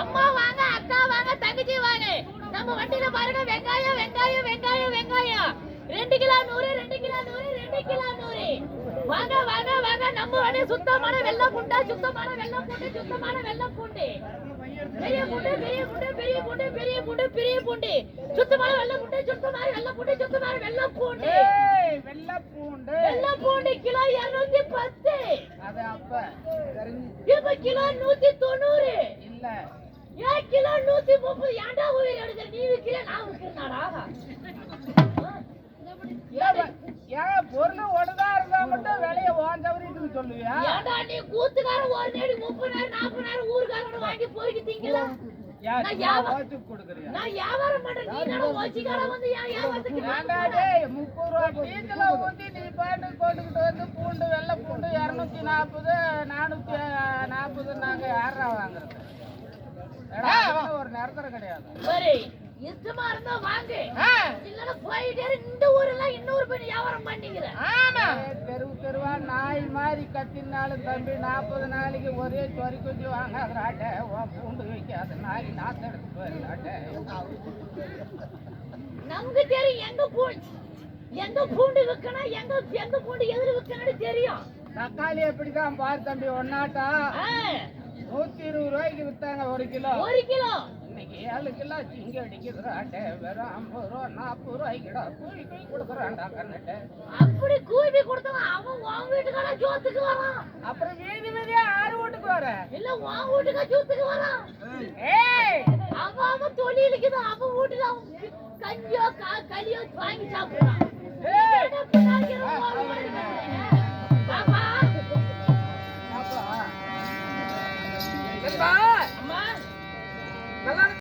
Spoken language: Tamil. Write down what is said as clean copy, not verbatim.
அம்மா வாங்க, அக்கா வாங்க, தங்கச்சி வாங்க. நம்ம வண்டியில பாருங்க வெங்காயம் வெங்காயம் வெங்காயம் வெங்காயம் 2 கிலோ 100, 2 கிலோ 100, 2 கிலோ 100. வாங்க வாங்க வாங்க, நம்ம வண்டி சுத்தமான வெள்ளை பூண்டா, சுத்தமான வெள்ளை பூண்டு, சுத்தமான வெள்ளை பூண்டு. பெரிய பூண்டு பெரிய பூண்டு பெரிய பூண்டு பெரிய பூண்டு பெரிய பூண்டு, சுத்தமான வெள்ளை பூண்டு, சுத்தமான வெள்ளை பூண்டு, சுத்தமான வெள்ளை பூண்டு. வெள்ளை பூண்டு வெள்ளை பூண்டு கிலோ 210. அது அப்ப இப்ப கிலோ 190. இல்ல ஏன் கிலோ 130? ஏன்டா உயிர் எடுக்கிற? நீ விக்கிற, நான் விக்கிறனாடா? ஏன் பொருள் ஒடுதா இருந்தா மட்டும் விலைய ஓஞ்சவரிட்டு சொல்லுவியா? ஏன்டா நீ கூத்துக்காரன் ஒரு நேடி 30,000 40,000 ஊருக்காரங்க வாங்கி போய்க்கு திங்கல? நான் வியாபாரம் பண்றேன், நீ என்ன ஓச்சிக்கார வந்து ஏன் வியாபாரத்துக்கு? ஏன்டா டேய் 30 ரூபாய் டீசல ஊத்தி நீ பாட்டு போட்டுக்கிட்டு வந்து பூண்டு வெள்ளை பூண்டு 240 440 நாங்க யாரா வாங்குறது? ஒரு நேரத்துல கிடையாது. சரி, இஷ்டமா இருந்தா வாங்க, இல்லன்னா போயிட்டே இந்த ஊரெல்லாம் இன்னொரு போய் வியாபாரம் பண்ணிக்கிற. தெருவா நாய் மாதிரி கத்தினாலும் தம்பி 40 நாளைக்கு ஒரே சொறி குச்சி வாங்காத பூண்டு வைக்காத நாய் நாத்த எடுத்து போயிடாட்டே. நமக்கு தெரியும் எங்க பூண்டு விற்கணும், எங்க பூண்டு எதிர விற்கணும்னு தெரியும். தக்காளி எப்படிதான் பாரு தம்பி, ஒன்னாட்டா 120 ரூபாய்க்கு வித்தாங்க 1 கிலோ. இன்னைக்கு 7 கிலோ சிங்க அடிக்குதுராட்டே, வெறும் 50 ரூபா 40 ரூபாய்க்குடா கூலி கொடுக்குறான்டா கண்ணுட்டு. அப்படி கூலி கொடுத்தவன் அவன் உன் வீட்டுக்கான ஜோத்துக்கு வரான். அப்புறம் வீதி வீதியா 6 வீட்டுக்கு வர இல்ல உன் வீட்டுக்கா ஜோத்துக்கு வரான். அவன் தொழிலுக்குது, அவன் வீட்டுல அவன் கஞ்சியோ களியோ வாங்கி சாப்பிடுறான்.